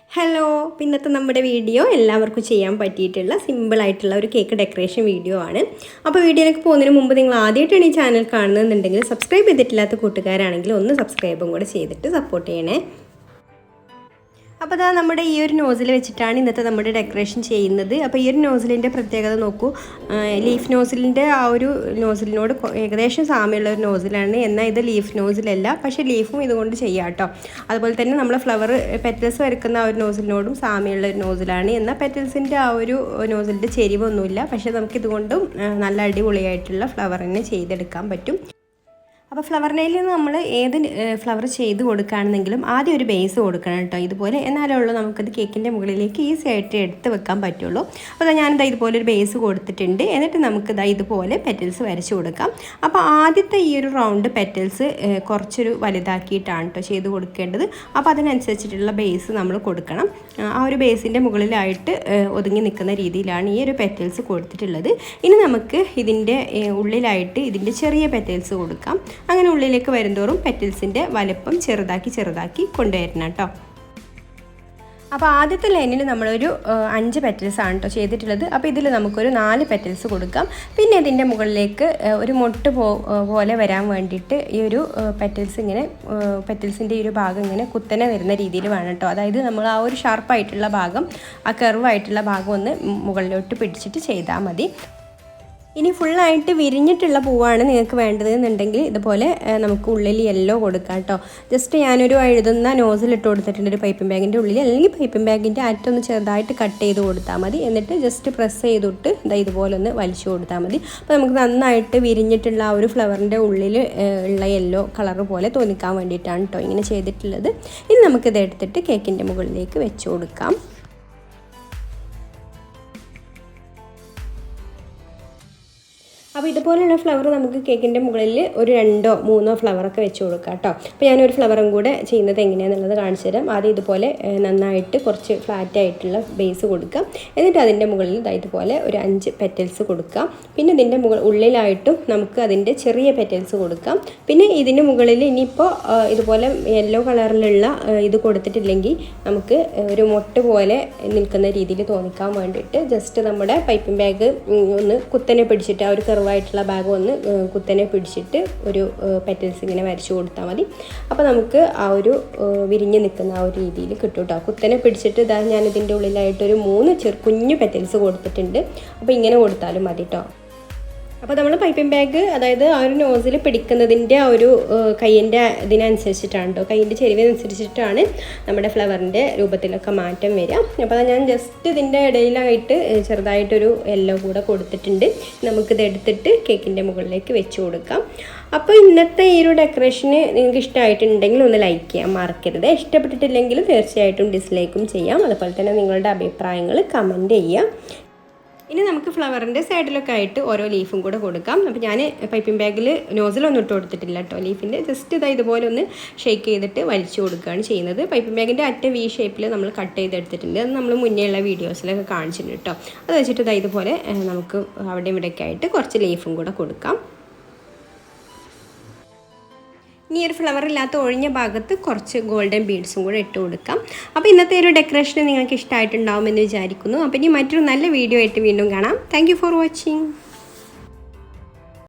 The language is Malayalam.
ഹലോ, ഇന്നത്തെ നമ്മുടെ വീഡിയോ എല്ലാവർക്കും ചെയ്യാൻ പറ്റിയിട്ടുള്ള സിമ്പിളായിട്ടുള്ള ഒരു കേക്ക് ഡെക്കറേഷൻ വീഡിയോ ആണ്. അപ്പോൾ വീഡിയോയിലേക്ക് പോകുന്നതിന് മുമ്പ് നിങ്ങൾ ആദ്യമായിട്ടാണ് ഈ ചാനൽ കാണുന്നതെന്നുണ്ടെങ്കിൽ സബ്സ്ക്രൈബ് ചെയ്തിട്ടില്ലാത്ത കൂട്ടുകാരാണെങ്കിൽ ഒന്ന് സബ്സ്ക്രൈബും കൂടെ ചെയ്തിട്ട് സപ്പോർട്ട് ചെയ്യണേ. അപ്പോൾ അതാ നമ്മുടെ ഈ ഒരു നോസിൽ വെച്ചിട്ടാണ് ഇന്നത്തെ നമ്മുടെ ഡെക്കറേഷൻ ചെയ്യുന്നത്. അപ്പോൾ ഈ ഒരു നോസിലിൻ്റെ പ്രത്യേകത നോക്കൂ, ലീഫ് നോസിലിൻ്റെ ആ ഒരു നോസിലിനോട് ഏകദേശം സാമ്യമുള്ള ഒരു നോസിലാണ്. എന്നാൽ ഇത് ലീഫ് നോസിലല്ല, പക്ഷേ ലീഫും ഇതുകൊണ്ട് ചെയ്യാം കേട്ടോ. അതുപോലെ തന്നെ നമ്മൾ ഫ്ലവർ പെറ്റൽസ് വരയ്ക്കുന്ന ആ ഒരു നോസിലിനോടും സാമ്യമുള്ള ഒരു നോസിലാണ്. എന്നാൽ പെറ്റൽസിൻ്റെ ആ ഒരു നോസിലിൻ്റെ ചെരിവൊന്നുമില്ല, പക്ഷേ നമുക്കിതുകൊണ്ടും നല്ല അടിപൊളിയായിട്ടുള്ള ഫ്ലവർ തന്നെ ചെയ്തെടുക്കാൻ പറ്റും. അപ്പോൾ ഫ്ലവർ നെയിൽ നമ്മൾ ഏത് ഫ്ലവർ ചെയ്ത് കൊടുക്കുകയാണെന്നെങ്കിലും ആദ്യം ഒരു ബേസ് കൊടുക്കണം കേട്ടോ, ഇതുപോലെ. എന്നാലേ ഉള്ളൂ നമുക്കത് കേക്കിൻ്റെ മുകളിലേക്ക് ഈസി ആയിട്ട് എടുത്ത് വെക്കാൻ പറ്റുള്ളൂ. അപ്പോൾ ഞാനിതാ ഇതുപോലെ ഒരു ബേസ് കൊടുത്തിട്ടുണ്ട്. എന്നിട്ട് നമുക്കിതാ ഇതുപോലെ പെറ്റൽസ് വരച്ച് കൊടുക്കാം. അപ്പോൾ ആദ്യത്തെ ഈ ഒരു റൗണ്ട് പെറ്റൽസ് കുറച്ചൊരു വലുതാക്കിയിട്ടാണ് കേട്ടോ ചെയ്ത് കൊടുക്കേണ്ടത്. അപ്പോൾ അതിനനുസരിച്ചിട്ടുള്ള ബേസ് നമ്മൾ കൊടുക്കണം. ആ ഒരു ബേസിൻ്റെ മുകളിലായിട്ട് ഒതുങ്ങി നിൽക്കുന്ന രീതിയിലാണ് ഈ ഒരു പെറ്റൽസ് കൊടുത്തിട്ടുള്ളത്. ഇനി നമുക്ക് ഇതിൻ്റെ ഉള്ളിലായിട്ട് ഇതിൻ്റെ ചെറിയ പെറ്റൽസ് കൊടുക്കാം. അങ്ങനെ ഉള്ളിലേക്ക് വരുന്തോറും പെറ്റൽസിൻ്റെ വലുപ്പം ചെറുതാക്കി കൊണ്ടുവരണം കേട്ടോ. അപ്പോൾ ആദ്യത്തെ ലൈനിൽ നമ്മളൊരു 5 പെറ്റൽസാണ് കേട്ടോ ചെയ്തിട്ടുള്ളത്. അപ്പോൾ ഇതിൽ നമുക്കൊരു 4 പെറ്റൽസ് കൊടുക്കാം. പിന്നെ ഇതിൻ്റെ മുകളിലേക്ക് ഒരു മൊട്ട് പോലെ വരാൻ വേണ്ടിയിട്ട് ഈ ഒരു പെറ്റൽസിൻ്റെ ഈ ഒരു ഭാഗം ഇങ്ങനെ കുത്തനെ വരുന്ന രീതിയിൽ വേണം കേട്ടോ. അതായത് നമ്മൾ ആ ഒരു ഷാർപ്പായിട്ടുള്ള ഭാഗം, ആ കർവായിട്ടുള്ള ഭാഗം ഒന്ന് മുകളിലോട്ട് പിടിച്ചിട്ട് ചെയ്താൽ മതി. ഇനി ഫുള്ളായിട്ട് വിരിഞ്ഞിട്ടുള്ള പൂവാണ് നിങ്ങൾക്ക് വേണ്ടതെന്നുണ്ടെങ്കിൽ ഇതുപോലെ നമുക്ക് ഉള്ളിൽ യെല്ലോ കൊടുക്കാം കേട്ടോ. ജസ്റ്റ് ഞാനൊരു എഴുതുന്ന നോസിലിട്ട് കൊടുത്തിട്ടുണ്ട് ഒരു പൈപ്പിംഗ് ബാഗിൻ്റെ ഉള്ളിൽ, അല്ലെങ്കിൽ പൈപ്പിംഗ് ബാഗിൻ്റെ അറ്റൊന്ന് ചെറുതായിട്ട് കട്ട് ചെയ്ത് കൊടുത്താൽ മതി. എന്നിട്ട് ജസ്റ്റ് പ്രസ് ചെയ്തിട്ട് ഇതുപോലെ ഒന്ന് വലിച്ചു കൊടുത്താൽ മതി. അപ്പോൾ നമുക്ക് നന്നായിട്ട് വിരിഞ്ഞിട്ടുള്ള ആ ഒരു ഫ്ലവറിൻ്റെ ഉള്ളിൽ ഉള്ള യെല്ലോ കളർ പോലെ തോന്നിക്കാൻ വേണ്ടിയിട്ടാണ് കേട്ടോ ഇങ്ങനെ ചെയ്തിട്ടുള്ളത്. ഇനി നമുക്കിത് എടുത്തിട്ട് കേക്കിൻ്റെ മുകളിലേക്ക് വെച്ച് കൊടുക്കാം. അപ്പോൾ ഇതുപോലെയുള്ള ഫ്ലവർ നമുക്ക് കേക്കിൻ്റെ മുകളിൽ ഒരു 2 or 3 ഫ്ലവറൊക്കെ വെച്ച് കൊടുക്കാം കേട്ടോ. അപ്പോൾ ഞാനൊരു ഫ്ലവറും കൂടെ ചെയ്യുന്നത് എങ്ങനെയാണെന്നുള്ളത് കാണിച്ചു തരാം. ആദ്യം ഇതുപോലെ നന്നായിട്ട് കുറച്ച് ഫ്ലാറ്റായിട്ടുള്ള ബേസ് കൊടുക്കാം. എന്നിട്ട് അതിൻ്റെ മുകളിൽ ഇതുപോലെ ഒരു 5 പെറ്റൽസ് കൊടുക്കാം. പിന്നെ ഇതിൻ്റെ ഉള്ളിലായിട്ടും നമുക്ക് അതിൻ്റെ ചെറിയ പെറ്റൽസ് കൊടുക്കാം. പിന്നെ ഇതിന് മുകളിൽ ഇനിയിപ്പോൾ ഇതുപോലെ യെല്ലോ കളറിലുള്ള ഇത് കൊടുത്തിട്ടില്ലെങ്കിൽ നമുക്ക് ഒരു മൊട്ട് പോലെ നിൽക്കുന്ന രീതിയിൽ തോന്നിക്കാൻ വേണ്ടിയിട്ട് ജസ്റ്റ് നമ്മുടെ പൈപ്പിംഗ് ബാഗ് ഒന്ന് കുത്തനെ പിടിച്ചിട്ട് ആ ഒരു കർവായിട്ടുള്ള ഭാഗം ഒന്ന് കുത്തനെ പിടിച്ചിട്ട് ഒരു പെറ്റൽസ് ഇങ്ങനെ വരച്ചു കൊടുത്താൽ മതി. അപ്പോൾ നമുക്ക് ആ ഒരു വിരിഞ്ഞ് നിൽക്കുന്ന ആ ഒരു രീതിയിൽ കിട്ടും കേട്ടോ. കുത്തനെ പിടിച്ചിട്ട് ഇതാ ഞാൻ ഇതിൻ്റെ ഉള്ളിലായിട്ടൊരു 3 കുഞ്ഞു പെറ്റൽസ് കൊടുത്തിട്ടുണ്ട്. അപ്പോൾ ഇങ്ങനെ കൊടുത്താലും മതി കേട്ടോ. അപ്പോൾ നമ്മൾ പൈപ്പിംഗ് ബാഗ്, അതായത് ആ ഒരു നോസിൽ പിടിക്കുന്നതിൻ്റെ ആ ഒരു കയ്യിൻ്റെ ഇതിനനുസരിച്ചിട്ടാണ് കേട്ടോ, കയ്യിൻ്റെ ചെരിവിനനുസരിച്ചിട്ടാണ് നമ്മുടെ ഫ്ലവറിൻ്റെ രൂപത്തിലൊക്കെ മാറ്റം വരിക. അപ്പോൾ ഞാൻ ജസ്റ്റ് ഇതിൻ്റെ ഇടയിലായിട്ട് ചെറുതായിട്ടൊരു യെല്ലോ കൂടെ കൊടുത്തിട്ടുണ്ട്. നമുക്കിത് എടുത്തിട്ട് കേക്കിൻ്റെ മുകളിലേക്ക് വെച്ച് കൊടുക്കാം. അപ്പോൾ ഇന്നത്തെ ഈ ഒരു ഡെക്കറേഷന് നിങ്ങൾക്ക് ഇഷ്ടമായിട്ടുണ്ടെങ്കിൽ ഒന്ന് ലൈക്ക് ചെയ്യാൻ മറക്കരുത്. ഇഷ്ടപ്പെട്ടിട്ടില്ലെങ്കിൽ തീർച്ചയായിട്ടും ഡിസ്ലൈക്കും ചെയ്യാം. അതുപോലെ തന്നെ നിങ്ങളുടെ അഭിപ്രായങ്ങൾ കമൻറ്റ് ചെയ്യാം. ഇനി നമുക്ക് ഫ്ലവറിൻ്റെ സൈഡിലൊക്കെ ആയിട്ട് ഓരോ ലീഫും കൂടെ കൊടുക്കാം. അപ്പോൾ ഞാൻ പൈപ്പിംഗ് ബാഗിൽ നോസിലൊന്നും ഇട്ട് കൊടുത്തിട്ടില്ല കേട്ടോ. ലീഫിൻ്റെ ജസ്റ്റ് ഇതുപോലെ ഒന്ന് ഷേക്ക് ചെയ്തിട്ട് വലിച്ചു കൊടുക്കുകയാണ് ചെയ്യുന്നത്. പൈപ്പിംഗ് ബാഗിൻ്റെ അറ്റ വി ഷേപ്പിൽ നമ്മൾ കട്ട് ചെയ്തെടുത്തിട്ടുണ്ട്. അത് നമ്മൾ മുന്നേ ഉള്ള വീഡിയോസിലൊക്കെ കാണിച്ചിട്ടുണ്ട് കേട്ടോ. അത് വെച്ചിട്ട് ഇതുപോലെ നമുക്ക് അവിടെ ഇവിടെയൊക്കെ ആയിട്ട് കുറച്ച് ലീഫും കൂടെ കൊടുക്കാം. ഇനി ഒരു ഫ്ലവർ ഇല്ലാത്ത ഒഴിഞ്ഞ ഭാഗത്ത് കുറച്ച് ഗോൾഡൻ ബീഡ്സും കൂടെ ഇട്ട് കൊടുക്കാം. അപ്പോൾ ഇന്നത്തെ ഒരു ഡെക്കറേഷൻ നിങ്ങൾക്ക് ഇഷ്ടമായിട്ടുണ്ടാവുമെന്ന് വിചാരിക്കുന്നു. അപ്പോൾ ഇനി മറ്റൊരു നല്ല വീഡിയോ ആയിട്ട് വീണ്ടും കാണാം. Thank you for watching.